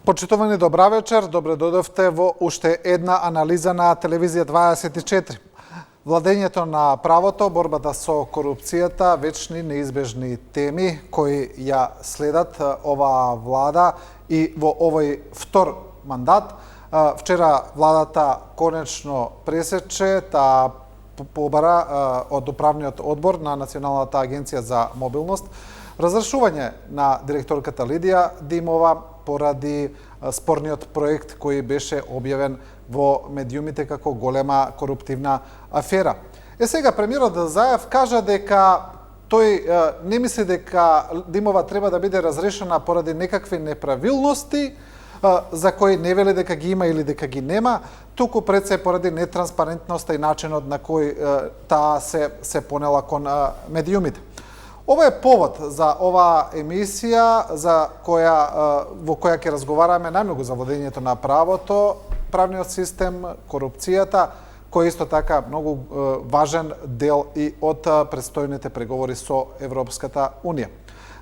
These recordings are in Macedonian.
Почитувани, добра вечер. Добре дојдовте во уште една анализа на Телевизија 24. Владењето на правото, борбата со корупцијата, вечни неизбежни теми кои ја следат оваа влада и во овој втор мандат. Вчера владата конечно пресече побара од управниот одбор на Националната агенција за мобилност разрешување на директорката Лидија Димова поради спорниот проект кој беше објавен во медиумите како голема коруптивна афера. Сега премиерот Заев кажа дека тој не мисли дека Димова треба да биде разрешена поради некакви неправилности за кои не вели дека ги има или дека ги нема, туку пред се поради нетранспарентноста и начинот на кој таа се понела кон медиумите. Ова е повод за оваа емисија во која ќе разговараме најмногу за владењето на правото, правниот систем, корупцијата, кој исто така многу важен дел и од предстојните преговори со Европската Унија.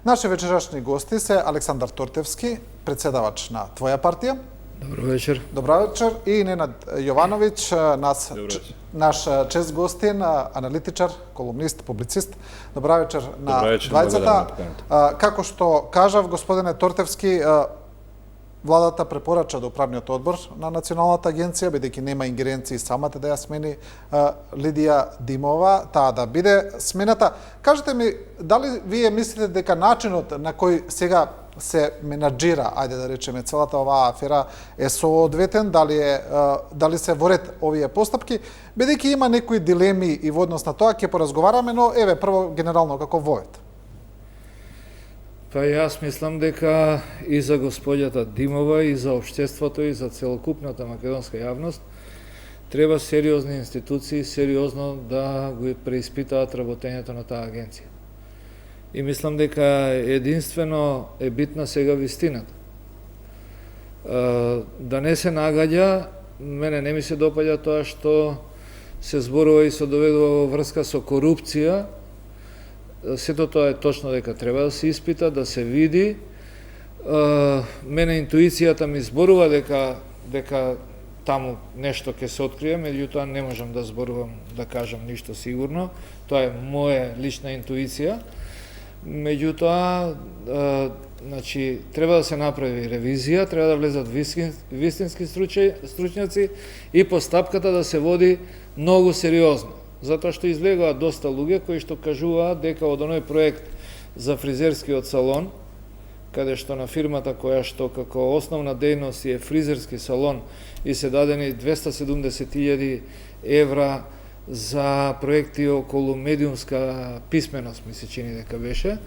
Наши вечерашни гости се Александар Тортевски, председавач на твоја партија. Добро вечер. Добро вечер. И Ненад Јовановиќ, наш чест гостин, аналитичар, колумнист, публицист. Добро вечер на двајцата. Како што кажав, господине Тортевски, владата препорача до управниот одбор на Националната агенција, бидејќи нема ингеренции самата да ја смени Лидија Димова, таа да биде смената. Кажете ми, дали вие мислите дека начинот на кој сега се менаџира, ајде да речеме, целата оваа афера е соодветен, дали се во ред овие постапки, бидејќи има некои дилеми и во однос на тоа ќе поразговараме, но еве прво генерално како војот. Па јас мислам дека и за господјата Димова, и за општеството, и за целокупната македонска јавност треба сериозни институции сериозно да го преиспитаат работењето на таа агенција. И мислам дека единствено е битна сега вистината. Да не се нагаѓа, мене не ми се допаѓа тоа што се зборува и се доведува во врска со корупција. Сето тоа е точно дека треба да се испита, да се види. Мене интуицијата ми зборува дека таму нешто ќе се открие, меѓутоа не можам да зборувам, да кажам ништо сигурно. Тоа е моја лична интуиција. Меѓутоа, значи, треба да се направи ревизија, треба да влезат вистински стручњаци и постапката да се води многу сериозно. Затоа што излегуваат доста луѓе кои што кажуваат дека од оној проект за фризерскиот салон, каде што на фирмата која што како основна дејност е фризерски салон и се дадени 270.000 евра за проекти околу медиумска писменост, ми се чини дека беше,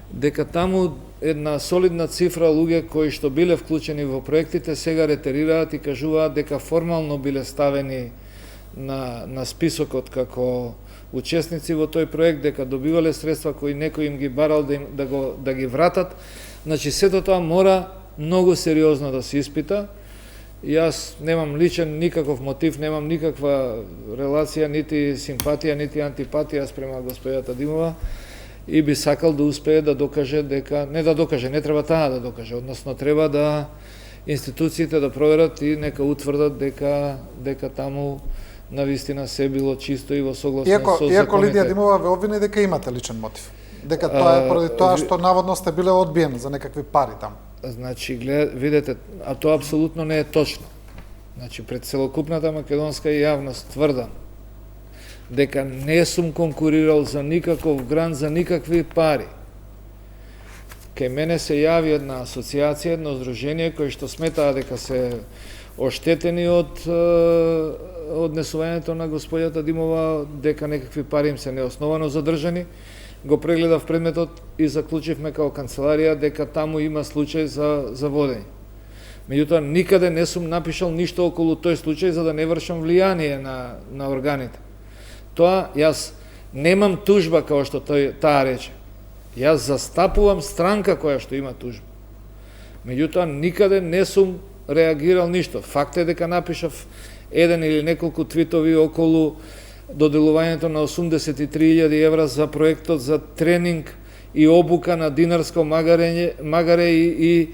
дека таму една солидна цифра луѓе кои што биле вклучени во проектите сега ретерираат и кажуваат дека формално биле ставени на списокот како учесници во тој проект, дека добивале средства кои некој им ги барал да ги вратат. Значи, сето тоа мора многу сериозно да се испита. Јас немам личен никаков мотив, немам никаква релација, нити симпатија, нити антипатија спрема господјата Димова и би сакал да успее да докаже дека, не треба таа да докаже, односно треба да институциите да проверат и нека утврдат дека таму навистина се било чисто и во согласност со законите. Иако Лидија Димова ве обвини дека имате личен мотив. Дека тоа е поради тоа што наводно сте биле одбиен за некакви пари таму. Значи, видете, а тоа апсолутно не е точно. Значи, пред целокупната македонска јавност тврдам дека не сум конкурирал за никаков грант, за никакви пари. Кај мене се јави една асоциација, едно здружение кој што сметаа дека се оштетени од однесувањето на господјата Димова, дека некакви пари им се неосновано задржани. Го прегледав предметот и заклучивме као канцеларија дека таму има случај за водење. Меѓутоа, никаде не сум напишал ништо околу тој случај за да не вршам влијание на органите. Тоа, јас немам тужба, као што таа рече. Јас застапувам странка која што има тужба. Меѓутоа, никаде не сум реагирал ништо. Факт е дека напишав еден или неколку твитови околу доделувањето на 83.000 евра за проектот за тренинг и обука на динарско магаре и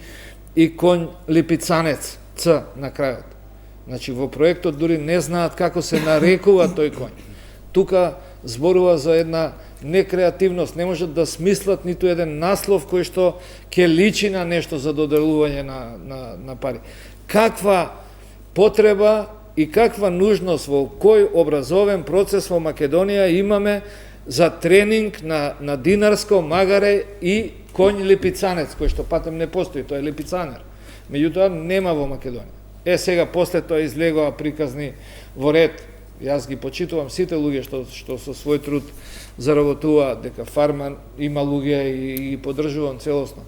и конј липицанец Ц на крајот. Значи во проектот дури не знаат како се нарекува тој конј. Тука зборува за една некреативност, не можат да смислат ниту еден наслов кој што ќе личи на нешто за доделување на пари. Каква потреба и каква нужност во кој образовен процес во Македонија имаме за тренинг на динарско магаре и конј липицанец, кој што патем не постои, тој е липицанер. Меѓутоа нема во Македонија. Сега после тоа излегоа приказни во ред. Јас ги почитувам сите луѓе што со свој труд заработуваат, дека фарма има луѓе и ги поддржувам целосно.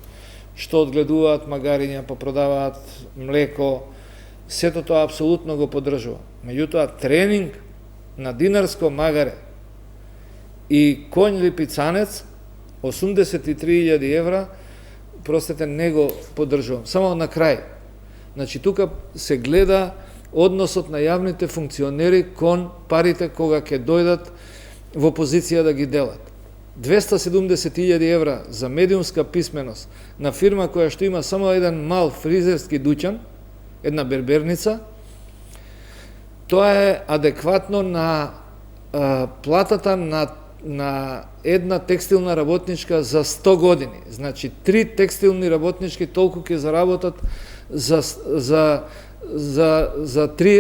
Што одгледуваат магариња, па продаваат млеко, сето тоа апсолутно го поддржувам. Меѓутоа тренинг на динарско магаре и конј липицанец 83.000 евра, простете, не го поддржувам. Само на крај. Значи, тука се гледа односот на јавните функционери кон парите кога ќе дојдат во позиција да ги делат. 270.000 евра за медиумска писменост на фирма која што има само еден мал фризерски дуќан, една берберница, тоа е адекватно на платата на една текстилна работничка за 100 години. Значи, 3 текстилни работнички толку ќе заработат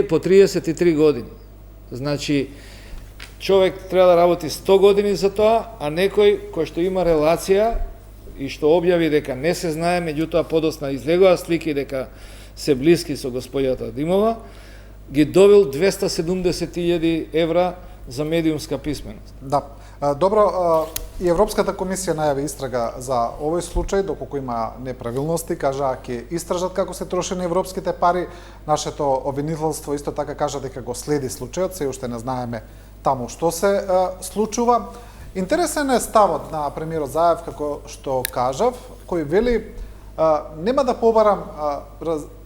по 33 години. Значи, човек треба да работи 100 години за тоа, а некој кој што има релација и што објави дека не се знае, меѓутоа подосна излегоа слики дека се блиски со господјата Димова, ги добил 270.000 евра за медиумска писменост. Да. Добро, и Европската комисија најави истрага за овој случај, доколку има неправилности, кажа ќе истражат како се трошени европските пари. Нашето обвинителство исто така кажа дека го следи случајот, се уште не знаеме таму што се случува. Интересен е ставот на премиерот Заев, како што кажав, кој вели нема да побарам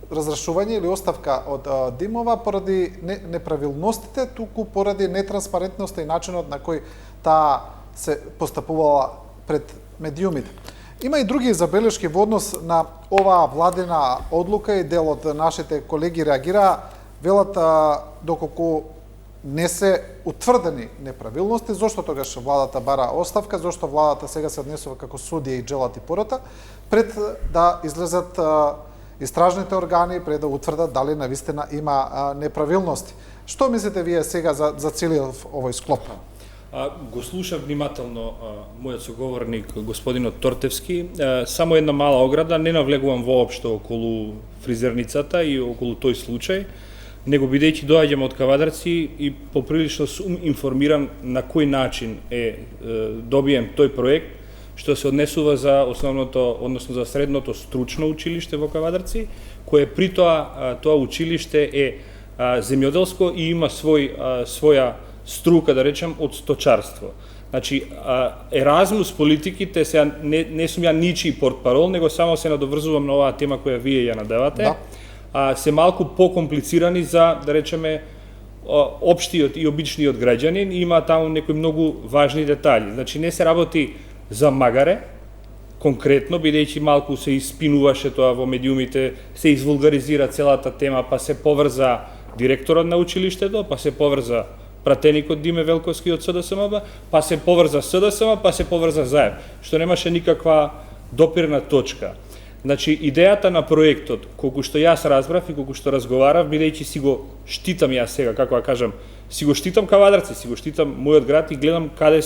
разрешување или оставка од Димова поради неправилностите, туку поради нетранспарентноста и начинот на кој таа се постапувала пред медиумите. Има и други забелешки во однос на оваа владина одлука и дел од нашите колеги реагираа, велат доколку не се утврдени неправилности, зошто тогаш владата бара оставка, зошто владата сега се однесува како судија и джелати порота, пред да излезат истражните органи, пред да утврдат дали навистина има неправилности. Што мислите вие сега за целиот овој склоп? Го слушав внимателно мојот соговорник господинот Тортевски. Само една мала ограда, не навлегувам воопшто околу фризерницата и околу тој случај, него бидејќи доаѓам од Кавадарци и поприлично сум информиран на кој начин добием тој проект, што се однесува за основното, односно за средното стручно училиште во Кавадарци, кое при тоа училиште е земјоделско и има своја струка, да речем, од сточарство. Значи, Еразмус политиките, сега не сум ја ничи портпарол, него само се надоврзувам на оваа тема која вие ја надевате, се малку покомплицирани за, да речеме, општиот и обичниот граѓанин, и има таму некои многу важни детали. Значи, не се работи за магаре, конкретно, бидејќи малку се испинуваше тоа во медиумите, се извулгаризира целата тема, па се поврза директорот на училиштето, па се поврза пратеникот Диме Велковски од СДСМБ, па се поврза СДСМ, па се поврза Заев, што немаше никаква допирна точка. Значи, идејата на проектот, колку што јас разбрав и колку што разговарав, бидејќи си го штитам јас сега, како да кажам, си го штитам Кавадарци, си го штитам мојот град и гледам каде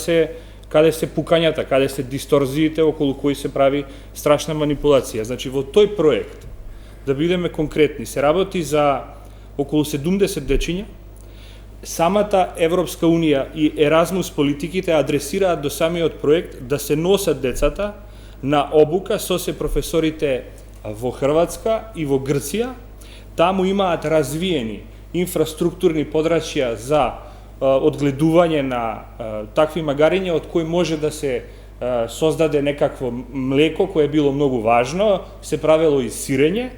се пукањата, каде се дисторзиите околу кои се прави страшна манипулација. Значи, во тој проект, да бидеме конкретни, се работи за околу 70 дечиња. Самата Европска Унија и Еразмус политиките адресираат до самиот проект да се носат децата на обука со се професорите во Хрватска и во Грција. Таму имаат развиени инфраструктурни подрачја за одгледување на такви магариња од кои може да се создаде некакво млеко кое било многу важно, се правело и сирење.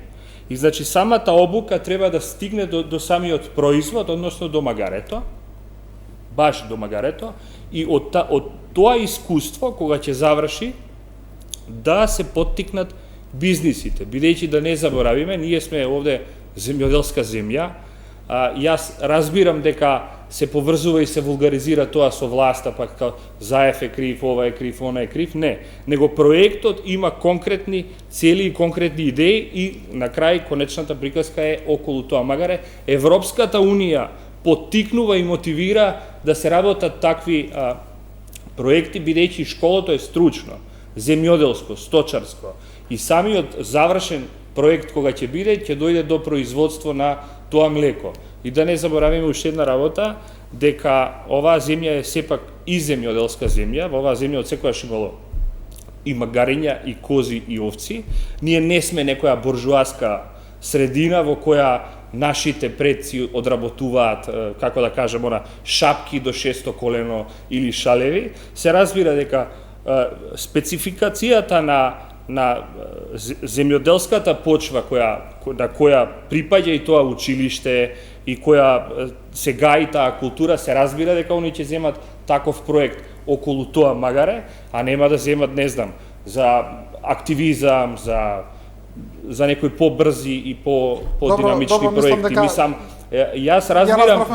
И значи самата обука треба да стигне до самиот производ, односно до магарето, баш до магарето, и од тоа искуство, кога ќе заврши, да се поттикнат бизнисите, бидејќи да не заборавиме, ние сме овде земјоделска земја, јас разбирам дека се поврзува и се вулгаризира тоа со власта, па Заев е крив, ова е крив, она е крив, не. Него проектот има конкретни цели и конкретни идеи и на крај конечната приказка е околу тоа. Магаре Европската Унија поттикнува и мотивира да се работат такви проекти, бидејќи школото е стручно, земјоделско, сточарско и самиот завршен проект кога ќе биде, ќе дојде до производство на тоа млеко. И да не заборавиме уште една работа, дека оваа земја е сепак и земјоделска земја, во оваа земја од секојаш имало и магариња, и кози, и овци. Ние не сме некоја буржуаска средина во која нашите предци одработуваат, како да кажем, шапки до 600 колено или шалеви. Се разбира дека спецификацијата на земјоделската почва на која припаѓа и тоа училиште и која се гаи таа култура, се разбира дека они ќе земат таков проект околу тоа магаре, а нема да земат, не знам, за активизам, за некои побрзи и подинамични проекти. Мислам, јас разбирам,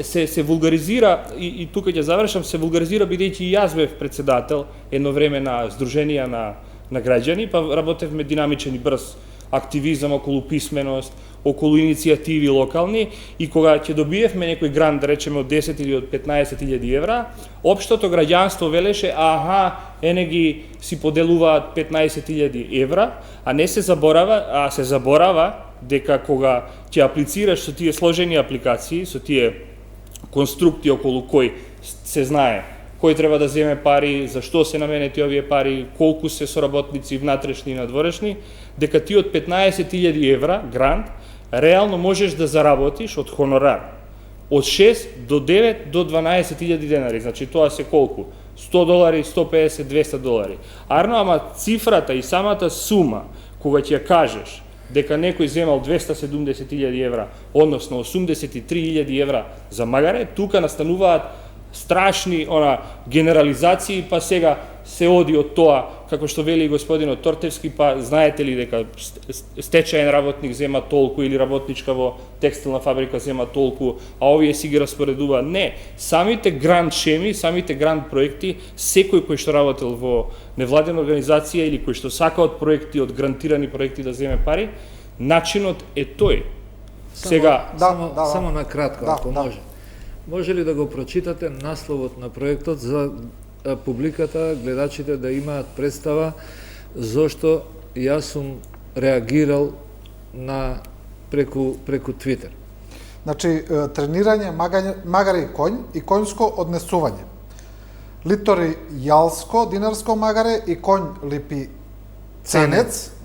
се вулгаризира, и тука ќе завршам, се вулгаризира бидејќи јас бев председател едно време на Сдруженија на граѓани, па работевме динамичен и брз активизам околу писменост, околу иницијативи локални, и кога ќе добиевме некој грант, да речеме од 10 или од 15.000 евра, општото граѓанство велеше, ене ги си поделуваат 15.000 евра, а не се заборава, се заборава дека кога ќе аплицираш со тие сложени апликации, со тие конструкти околу кој се знае кој треба да земе пари, зашто се наменети овие пари, колку се соработници внатрешни и надворешни, дека ти од 15.000 евра грант реално можеш да заработиш од хонорар од 6 до 9 до 12.000 денари. Значи тоа се колку? $100, 150, $200. Арно, ама цифрата и самата сума, кога ќе кажеш дека некој земал 270.000 евра, односно 83.000 евра за магаре, тука настануваат страшни генерализации, па сега се оди од тоа, како што вели господинот Тортевски, па знаете ли дека стечаен работник зема толку или работничка во текстилна фабрика зема толку, а овие си ги распоредува? Не, самите грант шеми, самите грант проекти, секој кој што работел во невладена организација или кој што сака од проекти, од грантирани проекти да земе пари, начинот е тој. Сега само на кратко, ако може. Може ли да го прочитате насловот на проектот за публиката, гледачите да имаат представа зошто јас сум реагирал преку Твитер? Значи, тренирање магаре и конј и конјско однесување. Литори јалско, динарско магаре и конј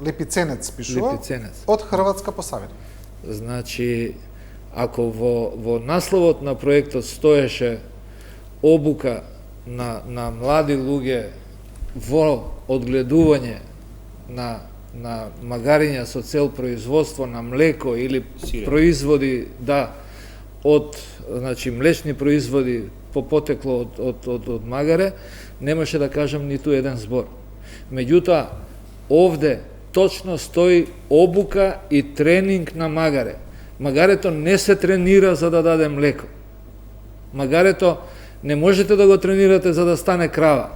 липиценец пишува, од Хрватска Посавина. Значи, ако во насловот на проектот стоеше обука на млади луѓе во одгледување на магариња со цел производство на млеко или производи, од млечни производи по потекло од магаре, немаше да кажам ниту еден збор. Меѓутоа, овде точно стои обука и тренинг на магаре. Магарето не се тренира за да даде млеко. Магарето не можете да го тренирате за да стане крава,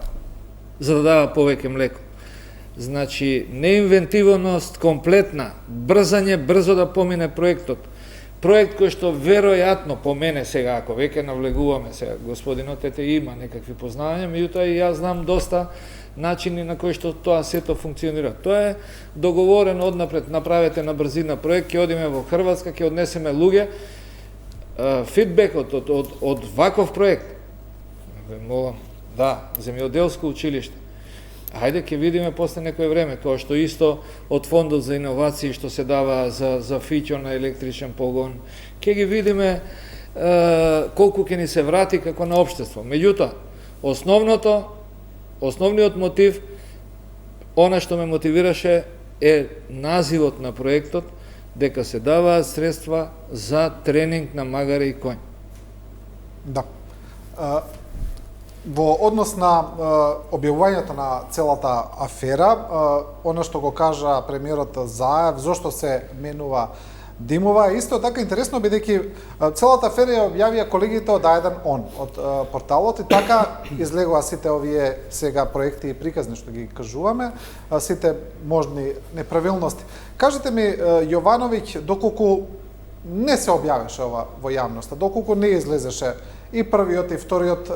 за да дава повеќе млеко. Значи, неинвентивност комплетна, брзање, брзо да помине проектот. Проект кој што веројатно по мене сега, ако веќе навлегуваме сега, господинот има некакви познавања, меѓутоа и јас знам доста начини на кои што тоа сето функционира. Тоа е договорено однапред, направете на брзина проект, ќе одиме во Хрватска, ќе однесеме луѓе. Фидбекот од ваков проект, молам, земјоделско училиште, хајде ќе видиме после некој време, тоа што исто од фондот за иновации што се дава за фиќо на електричен погон, ќе ги видиме колку ќе ни се врати како на општество. Меѓутоа, основниот мотив, она што ме мотивираше е називот на проектот, дека се даваат средства за тренинг на магаре и конј. Да. Во однос на објавувањето на целата афера, она што го кажа премиерот Заев, зошто се менува Димова, е исто така интересно, бидејќи целата афера ја објавија колегите од А1 од порталот, и така излегува сите овие сега проекти и приказни што ги кажуваме, сите можни неправилности. Кажете ми, Јовановиќ, доколку не се објавеше ова во јавноста, доколку не излезеше и првиот и вториот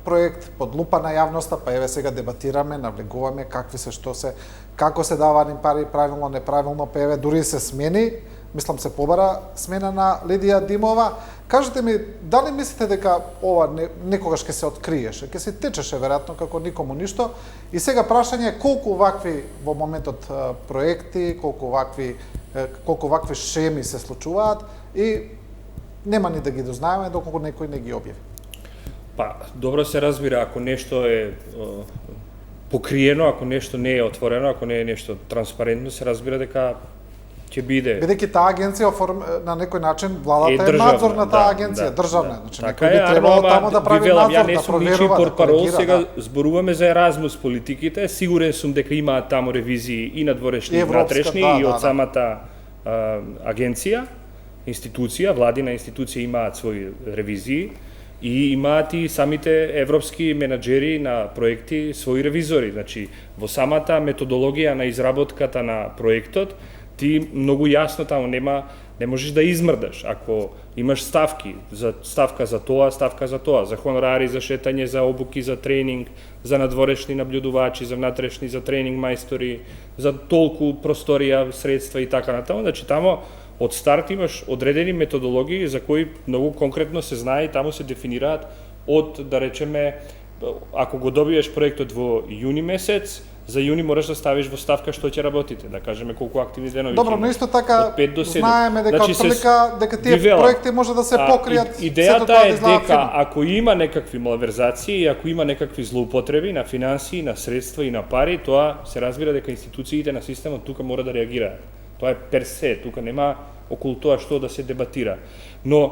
проект под лупа на јавноста, па еве сега дебатираме, навлегуваме какви се, што се, како се давани пари, правилно, неправилно, па еве дури се смени, мислам се побара смена на Лидија Димова. Кажете ми, дали мислите дека ова некогаш ќе се откриеше, ќе се течеше веројатно како никому ништо, и сега прашање е колку вакви во моментот проекти, колку вакви шеми се случуваат и нема ни да ги дознаеме доколку некој не ги објави. Па, добро се разбира, ако нешто е покриено, ако нешто не е отворено, ако не е нешто транспарентно, се разбира дека ќе биде. Бидејќи таа агенција на некој начин владата е надзор на таа агенција, државна, значи некој би требало тамо да прави надзор, да проверува, да коригира. Ја не сум ничи портпарол, сега зборуваме за Еразмус политиките, сигурен сум дека имаат таму ревизии и надворешни и внатрешни, и од самата агенција, институција, владина институција имаат своји ревизии, и имаат и самите европски менаџери на проекти своји ревизори. Значи, во самата методологија на изработката на проектот, ти многу јасно таму не можеш да измрдаш. Ако имаш ставка за тоа, за хонорари, за шетање, за обуки, за тренинг, за надворешни наблюдувачи, за внатрешни, за тренинг мајстори, за толку просторија, средства и така натаму, значи таму од старт имаш одредени методологии за кои многу конкретно се знае и таму се дефинираат од, да речеме, ако го добиеш проектот во јуни месец, за јуни можеш да ставиш во ставка што ќе работите, да кажеме колку активни денови. Добро, но исто така знаеме дека дека тие проекти може да се покријат. Идејата е дека ако има некакви малверзации и ако има некакви злоупотреби на финансии, на средства и на пари, тоа се разбира дека институциите на системот тука мора да реагираат. Тоа е персе, тука нема околу тоа што да се дебатира. Но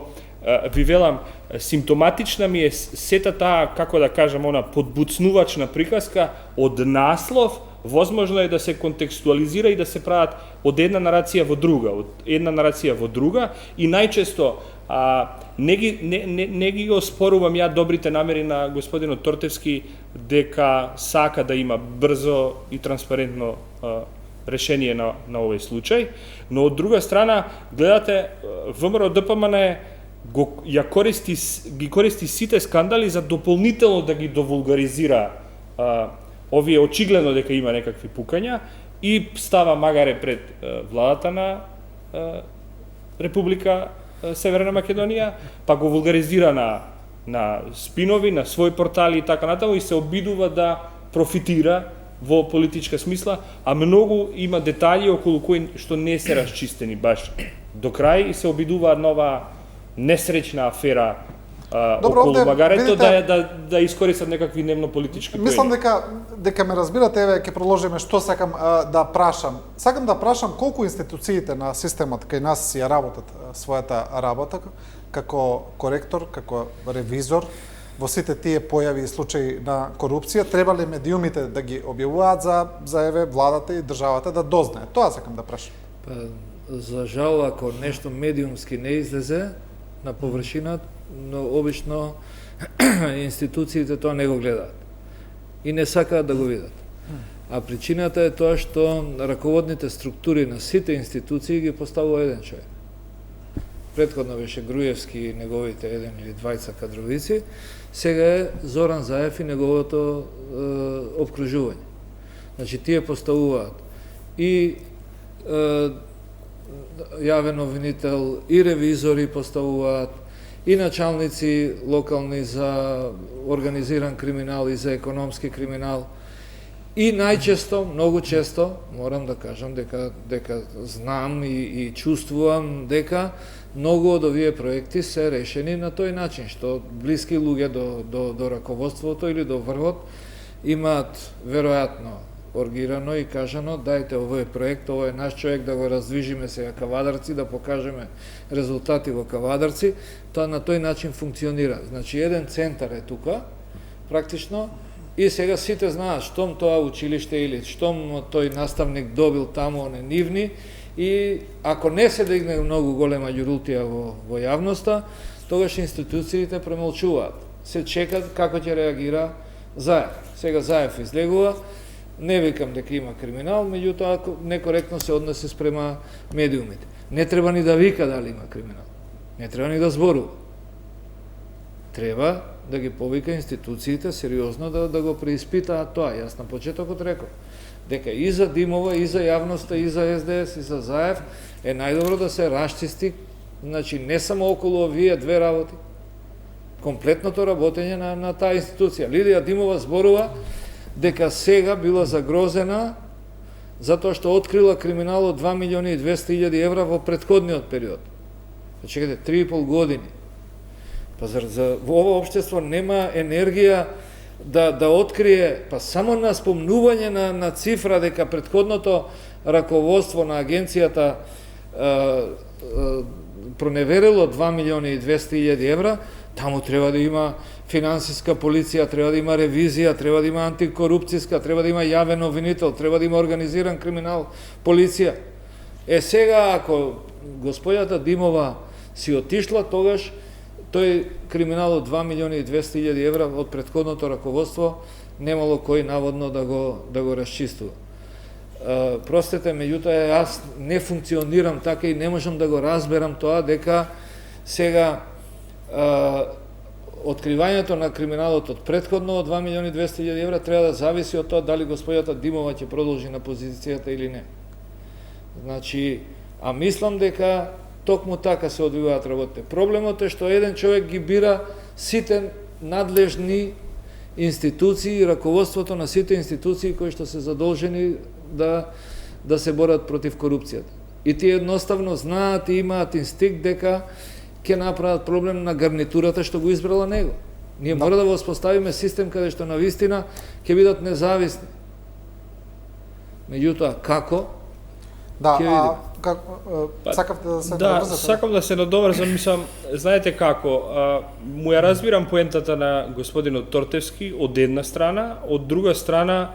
ви велам, симптоматична ми е сета таа, како да кажам, она подбуцнувачна приказка од наслов, возможно е да се контекстуализира и да се прават од една нарација во друга, и најчесто не ги оспорувам ја добрите намери на господинот Тортевски дека сака да има брзо и транспарентно решение на овој случај, но од друга страна, гледате, ВМРО ДПМН ги користи сите скандали за дополнително да ги довулгаризира овие очигледно дека има некакви пукања и става магаре пред владата на Република Северна Македонија, па го вулгаризира на спинови, на своји портали и така натаму, и се обидува да профитира во политичка смисла, а многу има детали околу кои што не се расчистени баш до крај и се обидува нова несреќна афера околу магарето да искористат некакви дневно-политички поени. Мислам дека ме разбирате, еве ќе продолжиме што сакам да прашам. Сакам да прашам колку институциите на системот кај нас си ја работат својата работа како коректор, како ревизор во сите тие појави и случаи на корупција, треба ли медиумите да ги објавуваат за еве владата и државата да дознаат? Тоа сакам да прашам. Па, за жал, ако нешто медиумски не излезе на површина, но обично институциите тоа не го гледаат и не сакаат да го видат. А причината е тоа што раководните структури на сите институции ги поставува еден човек. Претходно беше Груевски и неговите еден или двајца кадровици, сега е Зоран Заев и неговото обкружување. Значи, тие поставуваат и јавен обвинител, и ревизори поставуваат, и началници локални за организиран криминал и за економски криминал. И најчесто, многу често, морам да кажам дека знам и чувствувам дека многу од овие проекти се решени на тој начин, што блиски луѓе до раководството или до врвот имаат веројатно оргирано и кажано, дајте овој проект, овој наш човек да го раздвижиме сега Кавадарци, да покажеме резултати во Кавадарци, тоа на тој начин функционира. Значи, еден центар е тука, практично, и сега сите знаат штом тоа училиште или штом тој наставник добил таму оне нивни, и ако не се дигне многу голема ѓурултија во јавноста, тогаш институциите премолчуваат. Се чекат како ќе реагира Заев. Сега Заев излегува, не викам дека има криминал, меѓутоа некоректно се односи спрема медиумите. Не треба ни да вика дали има криминал. Не треба ни да зборува. Треба да ги повика институциите сериозно да го преиспитаат тоа. Јас на почетокот реков дека и за Димова, и за јавноста, и за СДС, и за Заев е најдобро да се расчисти, значи не само околу овие две работи, комплетното работење на таа институција. Лидија Димова зборува дека сега била загрозена затоа што открила криминал од 2.200.000 евра во претходниот период. Чекайте, 3,5 години. Па во ова општество нема енергија да открие, па само на спомнување на цифра дека претходното раководство на агенцијата проневерило 2.200.000 евра, таму треба да има финансиска полиција, треба да има ревизија, треба да има антикорупцијска, треба да има јавен обвинител, треба да има организиран криминал, полиција. Сега, ако господјата Димова си отишла, тогаш тој криминал од 2.200.000 евра од претходното раководство немало кој наводно да го расчистува. Простете, меѓутоа јас не функционирам така и не можам да го разберам тоа дека сега откривањето на криминалот од претходно од 2.200.000 евра треба да зависи од тоа дали господјата Димова ќе продолжи на позицијата или не. Значи, а мислам дека токму така се одвиваат работите. Проблемот е што еден човек ги бира сите надлежни институции и раководството на сите институции кои што се задолжени да се борат против корупцијата. И тие едноставно знаат и имаат инстинкт дека ќе направат проблем на гарнитурата што го избрала него. Ние мора да воспоставиме систем каде што навистина ќе бидат независни. Меѓутоа, како? Да, сакавте да се надоврзате? Да, сакам да се надоврзам, мислам, знаете како, му ја разбирам поентата на господинот Тортевски од една страна, од друга страна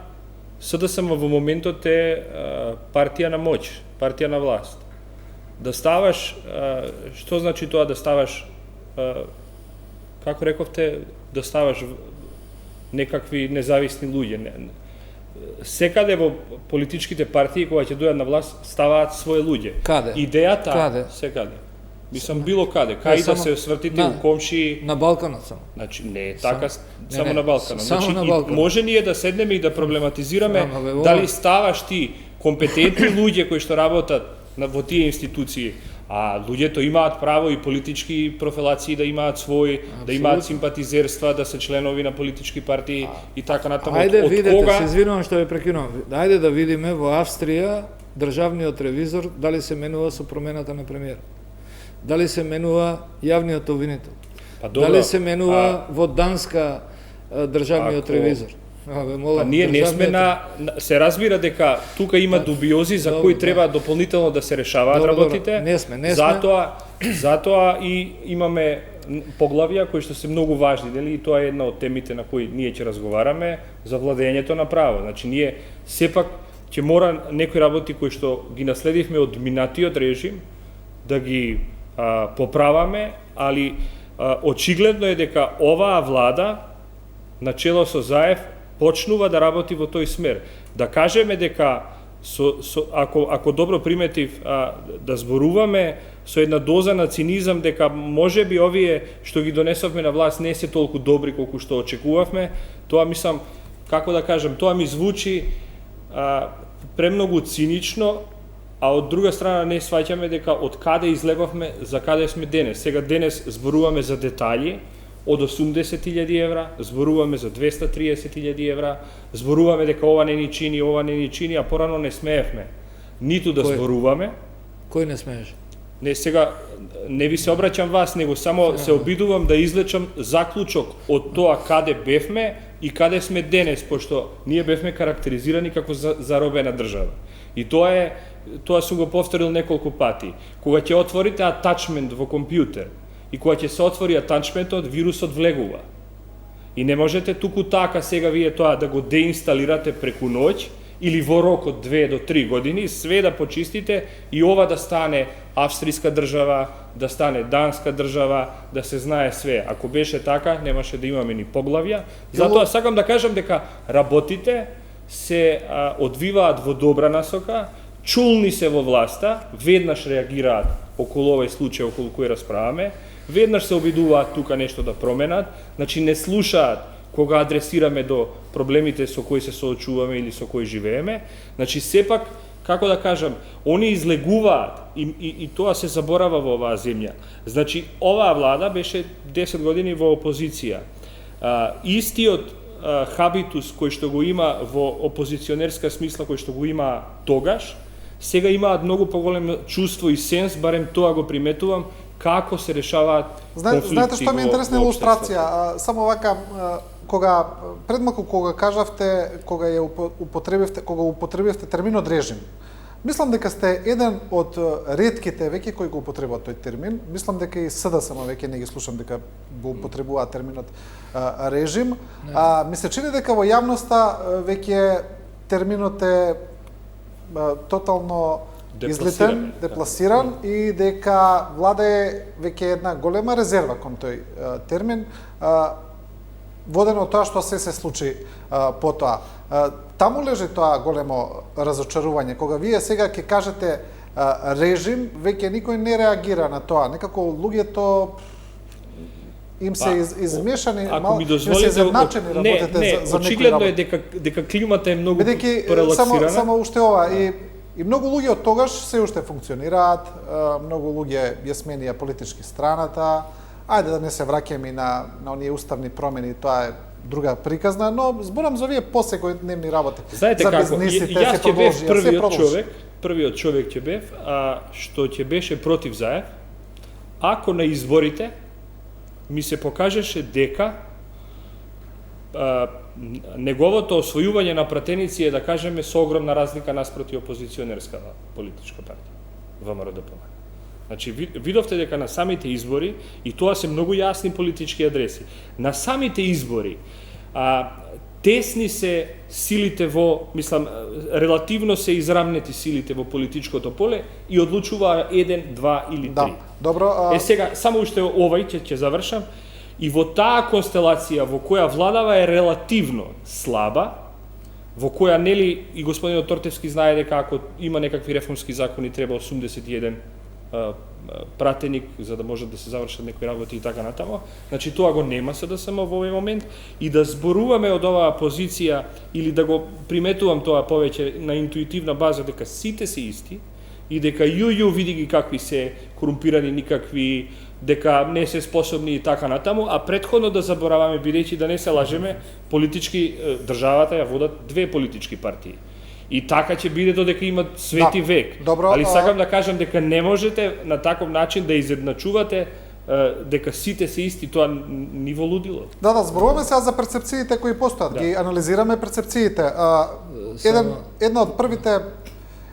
СДСМ во моментот е партија на моќ, партија на власт. Да ставаш, што значи тоа да ставаш, како рековте, да ставаш некакви независни луѓе. Секаде во политичките партии кога ќе дојдат на власт ставаат своји луѓе. Каде? Идејата Каде? секаде. Мислам било каде, кај да се свртите у комши. На Балканот само. Значи не е така само на Балканот. Само Значи на Балканот. може ние да седнеме и да проблематизираме дали ставаш ти компетентни луѓе кои што работат во тие институции, а луѓето имаат право и политички профилации да имаат свој, да имаат симпатизерства, да се членови на политички партии и така натаму. Ајде видете, се извинувам што ве прекинувам. Ајде да видиме во Австрија државниот ревизор дали се менува со промената на премиер. Дали се менува јавниот обвинител. Дали се менува во Данска државниот ревизор. Па ние не сме се разбира дека тука има дубиози за кои треба дополнително да се решаваат работите. Не сме. Затоа и имаме поглавја кои што се многу важни, нели? И тоа е една од темите на кои ние ќе разговараме за владењето на право. Значи ние сепак ќе мора некои работи кои што ги наследивме од минатиот режим да ги поправаме, али очигледно е дека оваа влада начело со Заев почнува да работи во тој смер. Да кажеме дека ако добро приметив да зборуваме со една доза на цинизам дека можеби овие што ги донесовме на власт не се толку добри колку што очекувавме, тоа мислам, како да кажем, тоа ми звучи премногу цинично, а од друга страна не сваќаме дека од каде излеговме, за каде сме денес. Сега денес зборуваме за детали, од 80.000 евра, зборуваме за 230.000 евра, зборуваме дека ова не ни чини, а порано не смеевме. Ниту да зборуваме. Кој не смееш? Не, сега, не ви се обраќам вас, него само се обидувам да извлечам заклучок од тоа каде бевме и каде сме денес, пошто ние бевме карактеризирани како заробена држава. И тоа сум го повторил неколку пати. Кога ќе отворите атачмент во компјутер, и кога ќе се отвори атачментот, вирусот влегува. И не можете туку така сега вие тоа да го деинсталирате преку ноќ или во рок од 2 до 3 години, све да почистите и ова да стане австрийска држава, да стане данска држава, да се знае све. Ако беше така, немаше да имаме ни поглавја. Затоа сакам да кажам дека работите се одвиваат во добра насока, чулни се во власта, веднаш реагираат околу овој случај околу кој расправаме, веднаш се обидуваат тука нешто да променат, значи не слушаат кога адресираме до проблемите со кои се соочуваме или со кои живееме, значи сепак, како да кажам, они излегуваат и тоа се заборава во оваа земја. Значи, оваа влада беше 10 години во опозиција. Истиот хабитус кој што го има во опозиционерска смисла, кој што го има тогаш, сега имаат многу поголемо чувство и сенс, барем тоа го приметувам, како се решаваат конфликти. Знаете што ми е интересна илустрација? Само вака, кога кажавте, кога употребивте терминот режим, мислам дека сте еден од ретките веќе кои го употребуваат тој термин. Мислам дека и СДСМ веќе не ги слушам дека го употребуваат терминот режим. Ми се чини дека во јавноста веќе терминот е тотално излетен, депласиран и дека влада е веќе една голема резерва кон тој термин, водено од тоа што се случи потоа. Таму лежи тоа големо разочарување. Кога вие сега ќе кажете режим, веќе никој не реагира на тоа. Некако луѓето им се измешани, им се изедначени работите за некој работа. Очигледно е дека климата е многу прелаксирана. Само уште ова, и многу луѓе од тогаш се уште функционираат, многу луѓе ја сменија политички страната. Ајде да не се враќаме на оние уставни промени, тоа е друга приказна, но зборам за овие посекојдневни работи. Знаете како, јас ќе бев првиот човек ќе бев, што ќе беше против Заев, ако на изборите ми се покажеше дека неговото освојување на пратеници е, да кажеме, со огромна разлика наспроти опозиционерска политичка партија, ВМРО-ДПМН. Значи, видовте дека на самите избори, и тоа се многу јасни политички адреси, на самите избори тесни се силите во, мислам, релативно се израмнети силите во политичкото поле и одлучуваа 1, 2 или 3. Да, добро. Сега, само уште овој ќе завршам. И во таа констелација во која владава е релативно слаба, во која, нели, и господинот Тортевски знае дека ако има некакви реформски закони треба 81 пратеник за да може да се завршат некои работи и така натаму. Значи тоа го нема СДСМ во овој момент и да зборуваме од оваа позиција или да го приметувам тоа повеќе на интуитивна база дека сите се исти и дека види ги какви се корумпирани, никакви, дека не се способни и така натаму, а претходно да забораваме, бидејќи да не се лажеме, политички државата ја водат две политички партии. И така ќе биде додека има свети век. Добро, али сакам да кажам дека не можете на таков начин да изедначувате дека сите се исти, тоа ниво лудило. Да, зборуваме сега за перцепциите кои постојат, ги анализираме перцепциите.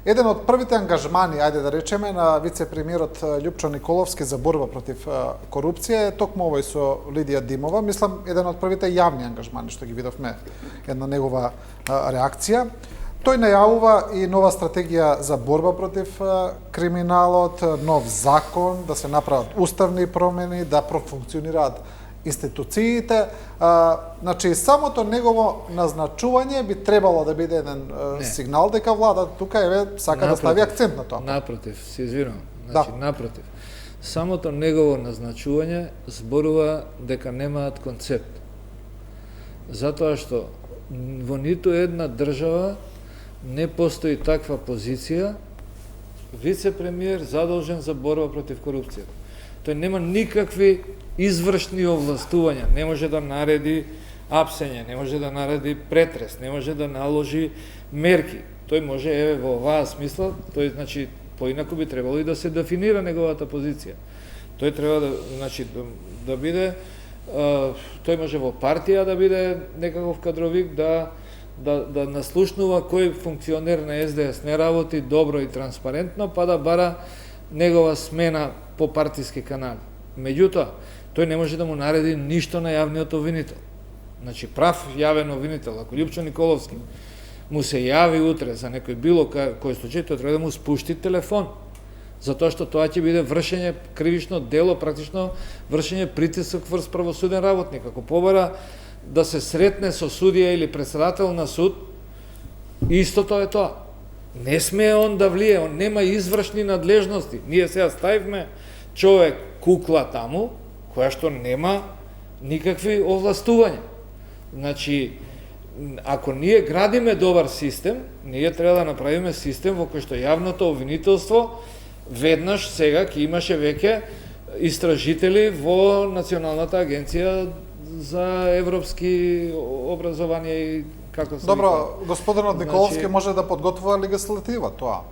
Еден од првите ангажмани, ајде да речеме, на вице-премиерот Љупчо Николовски за борба против корупција е токму овој со Лидија Димова. Мислам, еден од првите јавни ангажмани што ги видовме, една негова реакција. Тој најавува и нова стратегија за борба против криминалот, нов закон, да се направат уставни промени, да профункционираат институциите. Значи, самото негово назначување би требало да биде еден сигнал дека влада тука сака да стави акцент на тоа. Напротив, се извинувам. Значи, напротив. Самото негово назначување зборува дека немаат концепт. Затоа што во ниту една држава не постои таква позиција, вице-премиер задолжен за борба против корупцијата. Тој нема никакви извршни овластувања, не може да нареди апсење, не може да нареди претрес, не може да наложи мерки. Тој може, во оваа смисла, тој, значи, поинаку би требало и да се дефинира неговата позиција. Тој треба да, значи, да биде, тој може во партија да биде некаков кадровик, да наслушнува кој функционер на СДС не работи добро и транспарентно, па да бара негова смена по партиски канали. Меѓутоа, тој не може да му нареди ништо на јавниот обвинител. Значи, прав јавен обвинител, ако Лјупчо Николовски му се јави утре за некој било кој случај, тој треба да му спушти телефон, затоа што тоа ќе биде вршење кривично дело, практично вршење притисок врз правосуден работник. Ако побара да се сретне со судија или председател на суд, истото е тоа. Не смее он да влие, он нема извршни надлежности. Ние сега ставивме човек кукла таму, која што нема никакви овластувања. Значи, ако ние градиме добар систем, ние треба да направиме систем во кој што јавното обвинителство веднаш сега ќе имаше веќе истражители во Националната агенција за европски образование и како се Добро, господинот Николовски Значи, може да подготвува легислатива, тоа.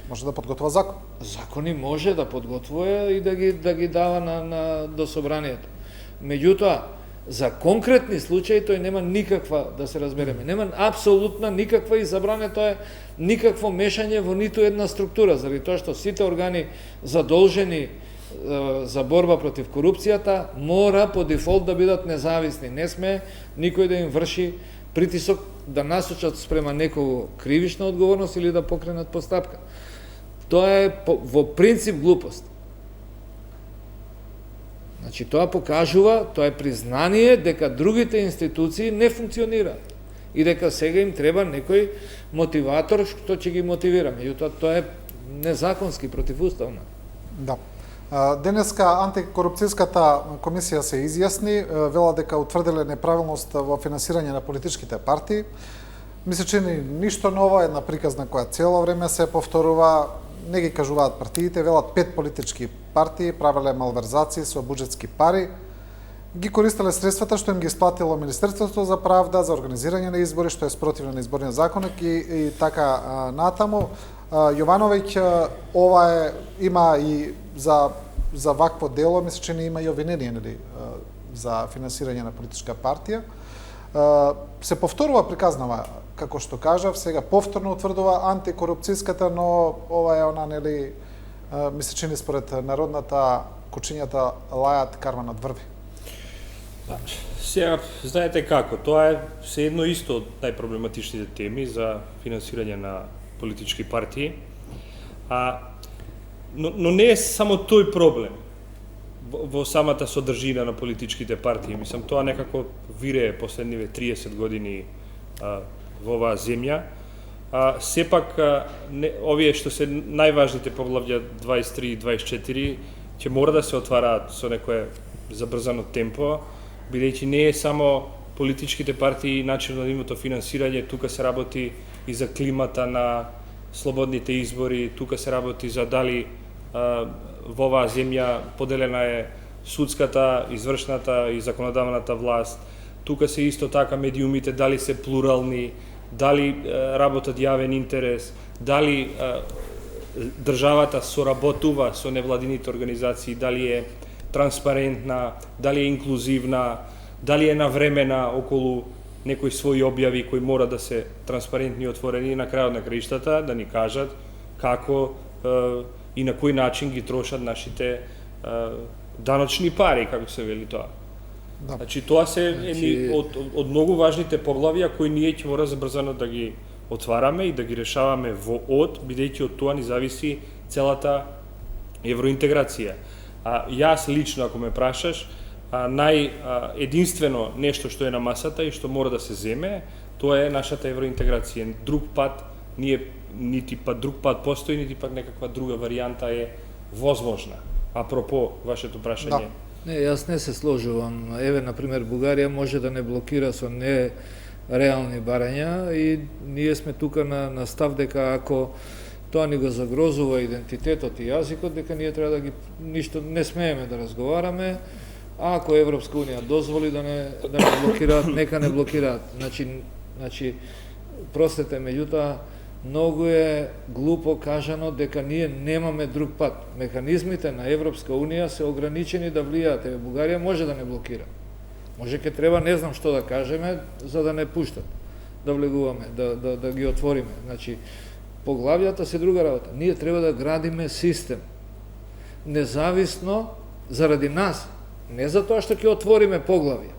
Може да подготвува закон. закони може да подготвува и да ги дава до собранието. Меѓутоа, за конкретни случаи тој нема никаква, да се разбереме, нема апсолутна никаква и забрането е никакво мешање во ниту една структура, заради тоа што сите органи задолжени за борба против корупцијата мора по дефолт да бидат независни. Не сме никој да им врши притисок да насочат спрема некого кривична одговорност или да покренат постапка. Тоа е во принцип глупост. Значи, тоа покажува, тоа е признание дека другите институции не функционираат и дека сега им треба некој мотиватор што ќе ги мотивира. Меѓутоа, тоа е незаконски, противуставно. Да. Денеска антикорупцијската комисија се изјасни, вела дека утврдиле неправилност во финансирање на политичките партии. Ми се чини ништо ново, една приказна која цело време се повторува. Не ги кажуваат партиите, велат 5 политички партии правеле малверзации со буџетски пари, ги користеле средствата што им ги исплатило Министерството за правда за организирање на избори, што е спротивно на изборниот законник и така натаму. Јовановиќ, ова има и за вакво дело, ми се чини има и обвинение, нели, за финансирање на политичка партија. Се повторува приказнава, како што кажав, сега повторно утврдува антикорупцијската, но ова е она, нели, ми се чини според народната, кучињата лајат, карванот врви. Сега, знаете како, тоа е се едно исто од најпроблематичните теми за финансирање на политички партии, но не е само тој проблем во самата содржина на политичките партии. Мислам, тоа некако вирее последниве 30 години во оваа земја. Сепак, овие што се најважните поглавја 23 и 24 ќе мора да се отвараат со некое забрзано темпо, бидејќи не е само политичките партии и начинот на нивното финансирање, тука се работи и за климата на слободните избори, тука се работи за дали во оваа земја поделена е судската, извршната и законодавната власт. Тука се исто така медиумите, дали се плурални, дали работат јавен интерес, дали државата соработува со невладините организации, дали е транспарентна, дали е инклузивна, дали е навремена околу некои своји објави кои мора да се транспарентни и отворени и на крајот на краиштата да ни кажат како и на кој начин ги трошат нашите даночни пари, како се вели тоа. Да. Значи, тоа се едни од многу важните поглавја кои ние ќе мора забрзано да ги отвараме и да ги решаваме во бидејќи од тоа ни зависи целата евроинтеграција. Јас лично, ако ме прашаш, единствено нешто што е на масата и што мора да се земе, тоа е нашата евроинтеграција. Друг пат нити друг пат постои, нити пак некаква друга варијанта е возможна. Апропо вашето прашање. Да. Не, јас не се сложувам. Еве, например, Бугарија може да не блокира со нереални барања и ние сме тука на став дека ако тоа ни го загрозува идентитетот и јазикот, дека ние треба да ги ништо не смееме да разговараме, а ако Европска унија дозволи да не блокираат, нека не блокираат. Значи простете, меѓутоа многу е глупо кажано дека ние немаме друг пат. Механизмите на Европска унија се ограничени да влијаат. Бугарија може да не блокира. Може ке треба не знам што да кажеме за да не пуштат да влегуваме, да ги отвориме. Значи, поглавјата се друга работа. Ние треба да градиме систем. Независно заради нас, не за тоа што ќе отвориме поглавја,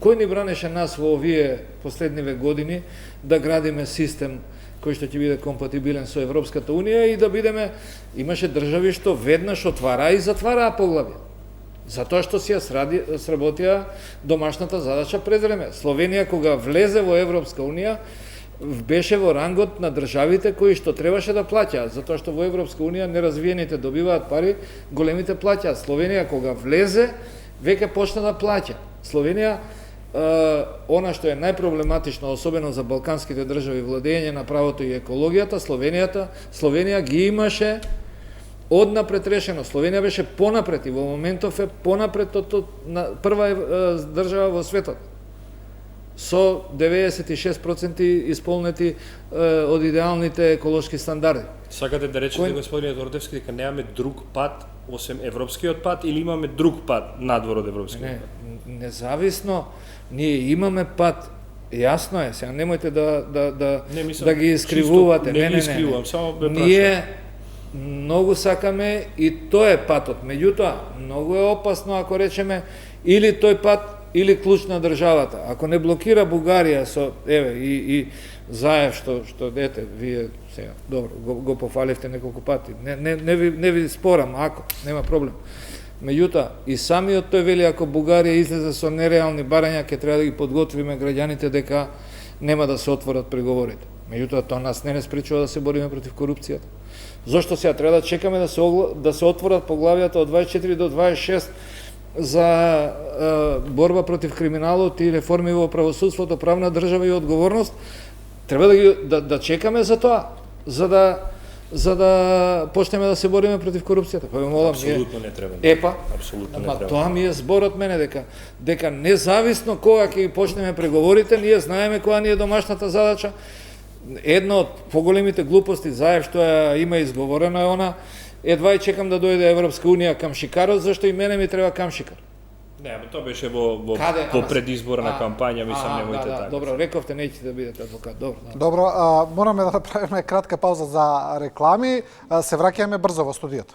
Кој ни бранеше нас во овие последниве години да градиме систем кој што ќе биде компатибилен со Европската Унија и да бидеме, имаше држави што веднаш отвараа и затвараа поглавја. Затоа што си ја сработија домашната задача пред време. Словенија кога влезе во Европска Унија беше во рангот на државите кои што требаше да плаќаат, затоа што во Европска Унија неразвиените добиваат пари, големите плаќаат. Словенија кога влезе веќе почна да плаќа. Словенија она што е најпроблематично, особено за балканските држави, владење на правото и екологијата, Словенија ги имаше однапред решено. Словенија беше понапред и во моментов е понапред од прва држава во светот. Со 96% исполнети од идеалните еколошки стандарди. Сакате да речете, господине Тортевски, дека немаме друг пат освен европскиот пат или имаме друг пат надвор од европскиот пат? Независно, ние имаме пат. Јасно е, сега немојте да ги искривувате. Не ги искривувам, само бе прашам. Ние многу сакаме и тој е патот. Меѓутоа, многу е опасно ако речеме или тој пат или клуч на државата. Ако не блокира Бугарија со и Заев што дете, вие сега добро го пофаливте неколку пати. Не ви спорам, ако нема проблем. Меѓутоа, и самиот тој вели, ако Бугарија излезе со нереални барања, ќе треба да ги подготвиме граѓаните дека нема да се отворат преговорите. Меѓутоа, тоа нас не спречува да се бориме против корупцијата. Зошто сега треба да чекаме да се отворат поглавијата од 24 до 26 за борба против криминалот и реформи во правосудството, правна држава и одговорност? Треба да чекаме за тоа, за да почнеме да се бориме против корупцијата. Па молам, апсолутно не треба. Апсолутно не треба. Тоа ми е зборот мене дека независно кога ќе почнеме преговорите, ние знаеме која ни е домашната задача. Една од поголемите глупости Заев што ја има изговорено е она: едва и чекам да дојде Европска Унија кам шикарот, зашто и мене ми треба кам шикар. Не, тоа беше во предизборна кампања, мислам, немојте така. Добро, рековте, неќете да бидете адвокат. Добро, мораме да направиме кратка пауза за реклами. Се враќаме брзо во студиото.